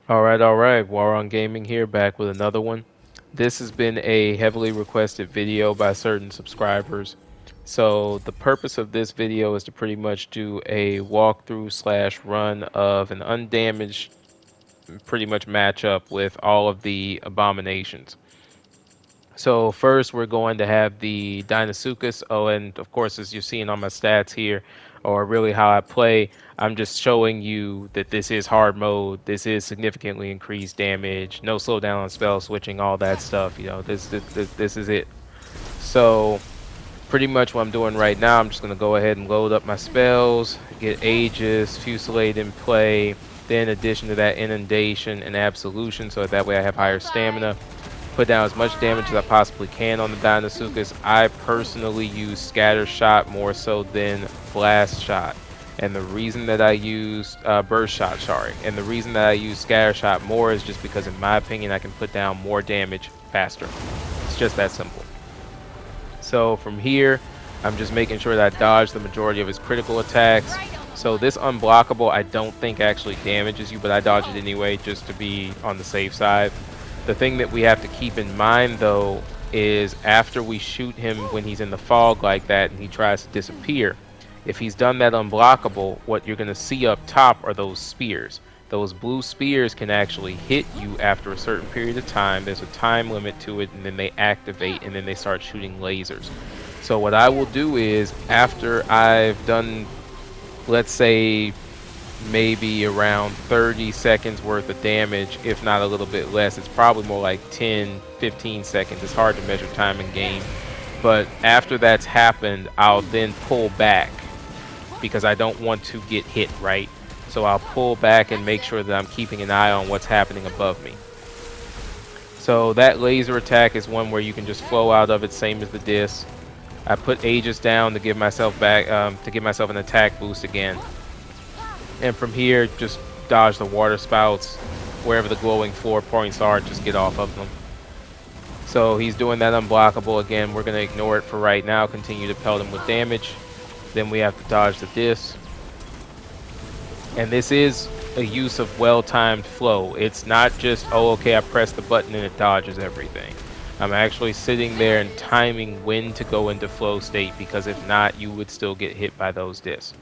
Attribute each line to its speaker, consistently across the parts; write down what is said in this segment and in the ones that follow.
Speaker 1: All right. War on Gaming here, back with another one. This has been a heavily requested video by certain subscribers. So the purpose of this video is to pretty much do a walkthrough slash run of an undamaged, pretty much matchup with all of the abominations. So first we're going to have the Dinosuchus. Oh, and of course, as you're seeing on my stats here, or really how I play, I'm just showing you that this is hard mode. This is significantly increased damage, no slowdown on spell switching, all that stuff. You know, this is it. So pretty much what I'm doing right now, I'm just going to go ahead and load up my spells, get Aegis, Fusillade in play, then in addition to that, Inundation and Absolution, so that way I have higher stamina. Put down as much damage as I possibly can on the Dinosuchus. I personally use Scatter Shot more so than Blast Shot. And the reason that I use Burst Shot, and the reason that I use Scatter Shot more is just because in my opinion I can put down more damage faster. It's just that simple. So from here, I'm just making sure that I dodge the majority of his critical attacks. So this unblockable I don't think actually damages you, but I dodge it anyway just to be on the safe side. The thing that we have to keep in mind though is after we shoot him when he's in the fog like that and he tries to disappear, if he's done that unblockable, what you're going to see up top are those spears. Those blue spears can actually hit you after a certain period of time. There's a time limit to it, and then they activate, and then they start shooting lasers. So what I will do is, after I've done, let's say, maybe around 30 seconds worth of damage, if not a little bit less, it's probably more like 10, 15 seconds. It's hard to measure time in game. But after that's happened, I'll then pull back because I don't want to get hit, right? So I'll pull back and make sure that I'm keeping an eye on what's happening above me. So that laser attack is one where you can just flow out of it, same as the disc. I put Aegis down to give myself back, to give myself an attack boost again. And from here, just dodge the water spouts. Wherever the glowing floor points are, just get off of them. So he's doing that unblockable again. We're going to ignore it for right now. Continue to pelt him with damage. Then we have to dodge the disc. And this is a use of well-timed flow. It's not just, oh, okay, I press the button and it dodges everything. I'm actually sitting there and timing when to go into flow state, because if not, you would still get hit by those discs.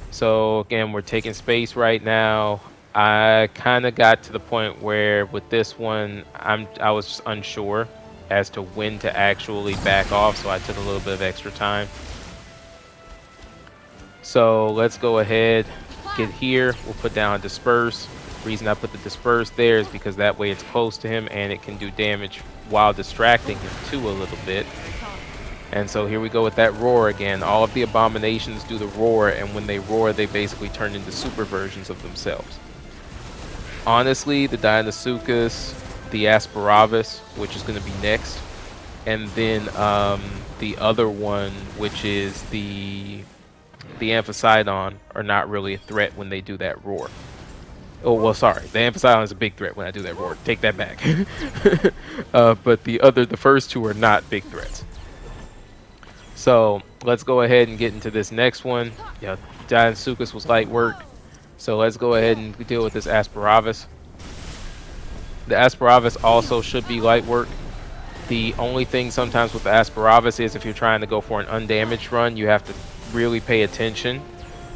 Speaker 1: So again, we're taking space right now. I kind of got to the point where with this one, I was just unsure as to when to actually back off, so I took a little bit of extra time. So let's go ahead, get here. We'll put down Disperse. The reason I put the Disperse there is because that way it's close to him and it can do damage while distracting him too a little bit. And so here we go with that roar again. All of the abominations do the roar, and when they roar, they basically turn into super versions of themselves. Honestly, the Dinosuchus, the Asparagus, which is going to be next, and then the other one, which is the Amphisidon, are not really a threat when they do that roar. Oh, well, sorry. The Amphisidon is a big threat when I do that roar. Take that back. But the first two are not big threats. So let's go ahead and get into this next one. Yeah, Dinosuchus was light work. So let's go ahead and deal with this Asparagus. The Asparagus also should be light work. The only thing sometimes with the Asparagus is if you're trying to go for an undamaged run, you have to really pay attention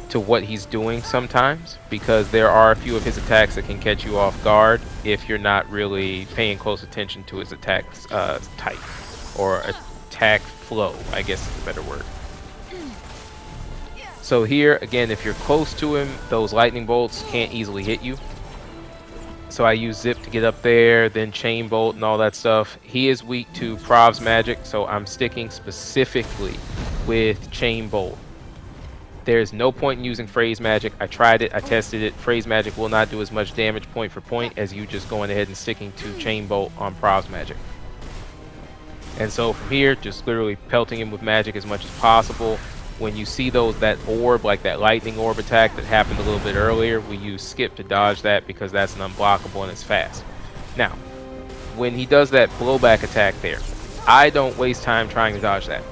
Speaker 1: to what he's doing sometimes, because there are a few of his attacks that can catch you off guard if you're not really paying close attention to his attack type, or attack flow, I guess is a better word. So here, again, if you're close to him, those lightning bolts can't easily hit you. So I use Zip to get up there, then Chain Bolt and all that stuff. He is weak to Prov's magic, so I'm sticking specifically with Chain Bolt. There's no point in using Phrase Magic. I tried it, I tested it. Phrase Magic will not do as much damage point for point as you just going ahead and sticking to Chain Bolt on Prov's magic. And so from here, just literally pelting him with magic as much as possible. When you see that orb, like that lightning orb attack that happened a little bit earlier, we use Skip to dodge that because that's an unblockable and it's fast. Now, when he does that blowback attack there, I don't waste time trying to dodge that.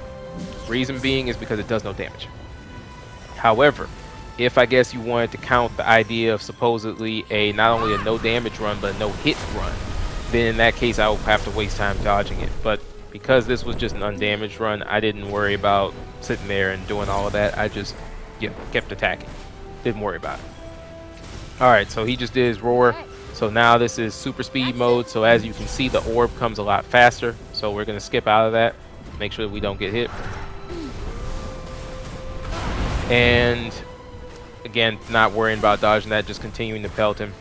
Speaker 1: Reason being is because it does no damage. However, if I guess you wanted to count the idea of supposedly a not only a no damage run but a no hit run, then in that case I would have to waste time dodging it. But because this was just an undamaged run, I didn't worry about sitting there and doing all of that. I just, you know, kept attacking. Didn't worry about it. Alright, so he just did his roar. So now this is super speed mode. So as you can see, the orb comes a lot faster. So we're going to skip out of that. Make sure that we don't get hit. And again, not worrying about dodging that, just continuing to pelt him.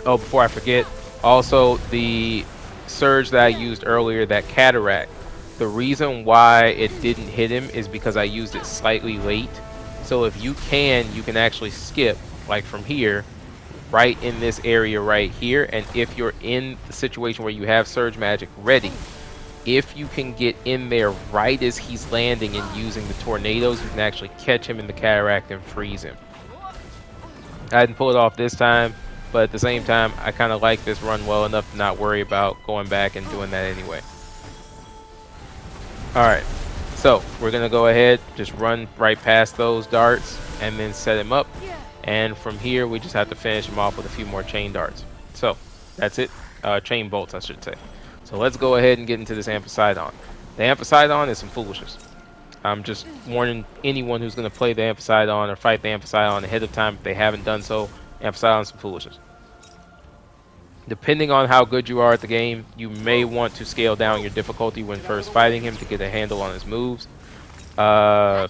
Speaker 1: Oh, before I forget, also the surge that I used earlier, that cataract, the reason why it didn't hit him is because I used it slightly late. So if you can actually skip, like from here, right in this area right here, and if you're in the situation where you have surge magic ready, if you can get in there right as he's landing and using the tornadoes, you can actually catch him in the cataract and freeze him. I didn't pull it off this time, but at the same time, I kind of like this run well enough to not worry about going back and doing that anyway. Alright, so we're going to go ahead, just run right past those darts, and then set him up. And from here, we just have to finish him off with a few more chain darts. So, that's it. Chain bolts, I should say. So let's go ahead and get into this Amphisidon. The Amphisidon is some foolishness. I'm just warning anyone who's going to play the Amphisidon or fight the Amphisidon ahead of time if they haven't done so. Amphisidon is some foolishness. Depending on how good you are at the game, you may want to scale down your difficulty when first fighting him to get a handle on his moves. I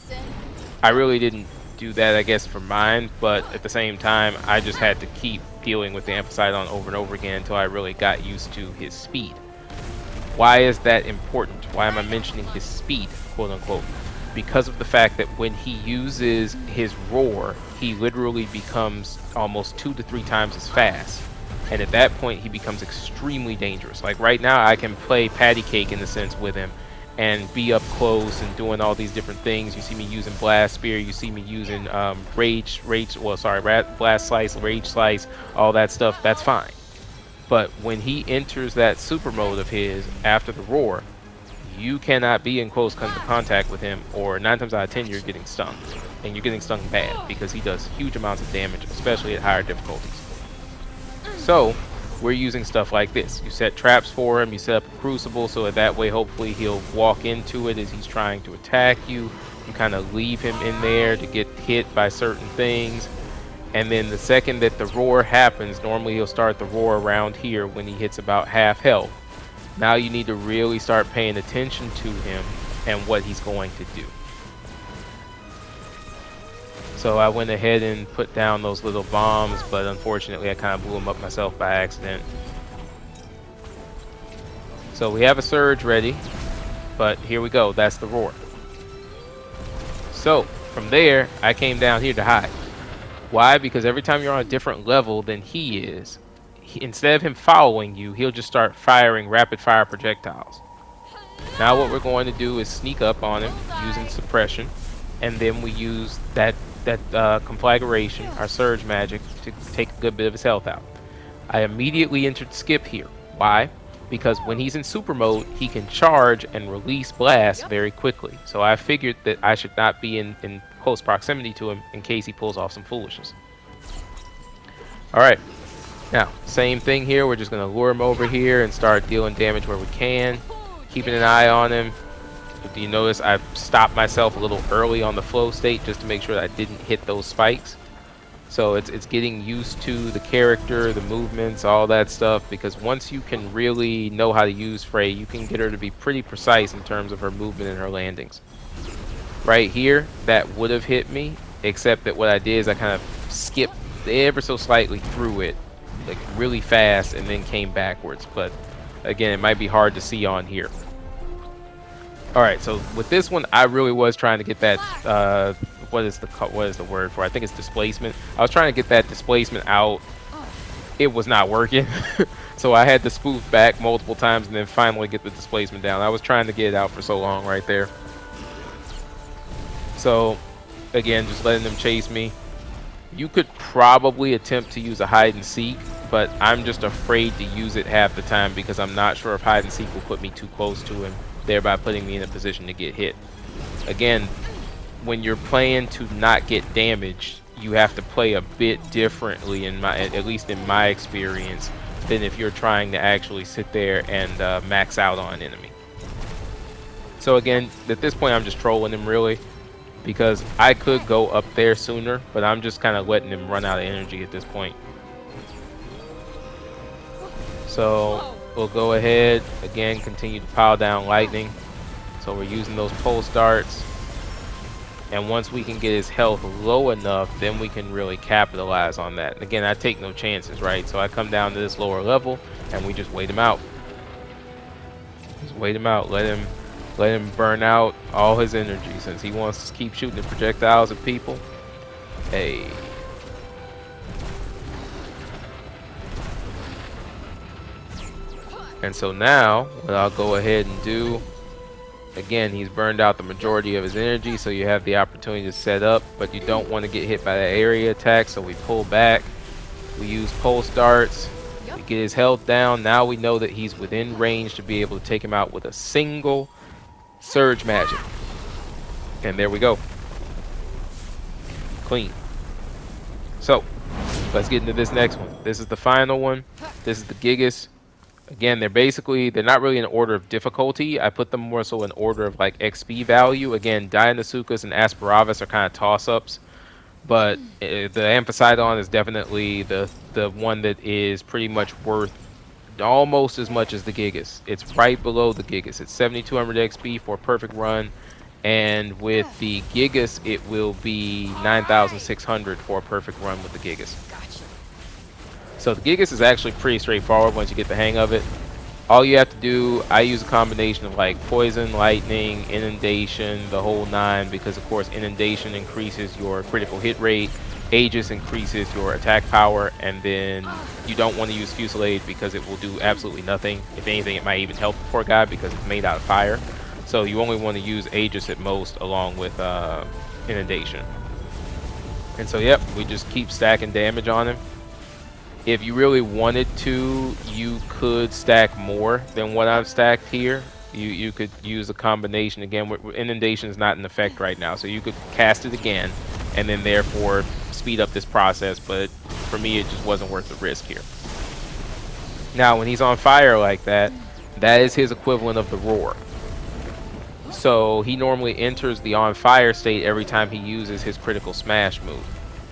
Speaker 1: really didn't do that, I guess, for mine, but at the same time, I just had to keep dealing with the Amphisidon over and over again until I really got used to his speed. Why is that important? Why am I mentioning his speed, quote unquote? Because of the fact that when he uses his roar, he literally becomes almost 2 to 3 times as fast. And at that point, he becomes extremely dangerous. Like right now, I can play patty cake in a sense with him and be up close and doing all these different things. You see me using blast spear, you see me using blast slice, rage slice, all that stuff. That's fine. But when he enters that super mode of his after the roar, you cannot be in close contact with him, or 9 times out of 10 you're getting stung, and you're getting stung bad because he does huge amounts of damage, especially at higher difficulties. So we're using stuff like this. You set traps for him, you set up a crucible so that way hopefully he'll walk into it as he's trying to attack you. You kind of leave him in there to get hit by certain things. And then the second that the roar happens, normally he'll start the roar around here when he hits about half health. Now you need to really start paying attention to him and what he's going to do. So I went ahead and put down those little bombs, but unfortunately I kind of blew them up myself by accident. So we have a surge ready, but here we go, that's the roar. So from there, I came down here to hide. Why? Because every time you're on a different level than he is, instead of him following you, he'll just start firing rapid fire projectiles. Now what we're going to do is sneak up on him using suppression, and then we use that conflagration, our surge magic, to take a good bit of his health out. I immediately entered skip here. Why? Because when he's in super mode, he can charge and release blast very quickly. So I figured that I should not be in close proximity to him in case he pulls off some foolishness. Alright, now same thing here. We're just going to lure him over here and start dealing damage where we can, keeping an eye on him. Do you notice I've stopped myself a little early on the flow state just to make sure that I didn't hit those spikes? So it's getting used to the character, the movements, all that stuff, because once you can really know how to use Frey, you can get her to be pretty precise in terms of her movement and her landings. Right here, that would have hit me, except that what I did is I kind of skipped ever so slightly through it, like really fast, and then came backwards. But again, it might be hard to see on here. Alright, so with this one, I really was trying to get that, what is the word for it? I think it's displacement. I was trying to get that displacement out. It was not working. So I had to spoof back multiple times and then finally get the displacement down. I was trying to get it out for so long right there. So, again, just letting them chase me. You could probably attempt to use a hide and seek, but I'm just afraid to use it half the time because I'm not sure if hide and seek will put me too close to him, thereby putting me in a position to get hit. Again, when you're playing to not get damaged, you have to play a bit differently, at least in my experience, than if you're trying to actually sit there and max out on an enemy. So again, at this point, I'm just trolling him really, because I could go up there sooner, but I'm just kind of letting him run out of energy at this point. So we'll go ahead again, continue to pile down lightning. So we're using those pulse darts. And once we can get his health low enough, then we can really capitalize on that. And again, I take no chances, right? So I come down to this lower level and we just wait him out. Just wait him out. Let him burn out all his energy, since he wants to keep shooting the projectiles at people. Hey. And so now what I'll go ahead and do, again, he's burned out the majority of his energy, so you have the opportunity to set up, but you don't want to get hit by that area attack, so we pull back. We use pulse darts. We get his health down. Now we know that he's within range to be able to take him out with a single surge magic. And there we go. Clean. So let's get into this next one. This is the final one. This is the Gigas. Again, they're not really in order of difficulty. I put them more so in order of like XP value. Again, Dianosuchus and Asperavis are kind of toss-ups, but the Amphisidon is definitely the one that is pretty much worth almost as much as the Gigas. It's right below the Gigas. It's 7200 XP for a perfect run, and with the Gigas, it will be 9600 for a perfect run with the Gigas. So the Gigas is actually pretty straightforward once you get the hang of it. All you have to do, I use a combination of like poison, lightning, inundation, the whole nine, because of course inundation increases your critical hit rate, Aegis increases your attack power, and then you don't want to use Fusillade because it will do absolutely nothing. If anything, it might even help the poor guy because it's made out of fire. So you only want to use Aegis at most along with inundation. And so yep, we just keep stacking damage on him. If you really wanted to, you could stack more than what I've stacked here. You could use a combination. Again, inundation is not in effect right now, so you could cast it again and then therefore speed up this process, but for me it just wasn't worth the risk here. Now when he's on fire like that, that is his equivalent of the roar. So he normally enters the on fire state every time he uses his critical smash move.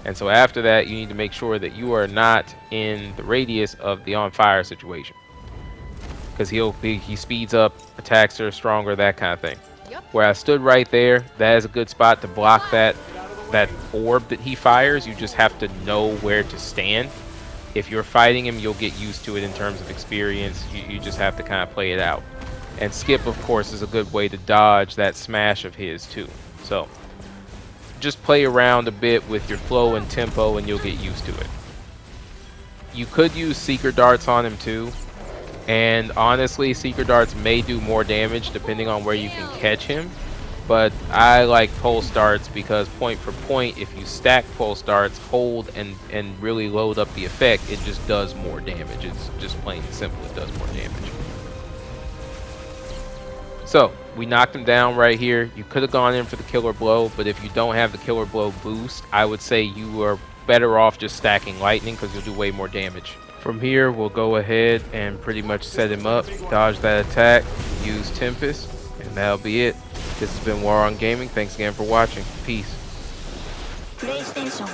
Speaker 1: And so after that, you need to make sure that you are not in the radius of the on fire situation, because he speeds up, attacks are stronger, that kind of thing. Yep. Where I stood right there, that is a good spot to block that orb that he fires. You just have to know where to stand. If you're fighting him, you'll get used to it in terms of experience. You just have to kind of play it out. And skip, of course, is a good way to dodge that smash of his too. So just play around a bit with your flow and tempo and you'll get used to it. You could use Seeker Darts on him too, and honestly Seeker Darts may do more damage depending on where you can catch him, but I like Pulse Darts because point for point, if you stack Pulse Darts, hold and really load up the effect, it just does more damage. It's just plain and simple, it does more damage. So we knocked him down right here. You could have gone in for the killer blow, but if you don't have the killer blow boost, I would say you are better off just stacking lightning because you'll do way more damage. From here, we'll go ahead and pretty much set him up, dodge that attack, use Tempest, and that'll be it. This has been War on Gaming. Thanks again for watching. Peace. PlayStation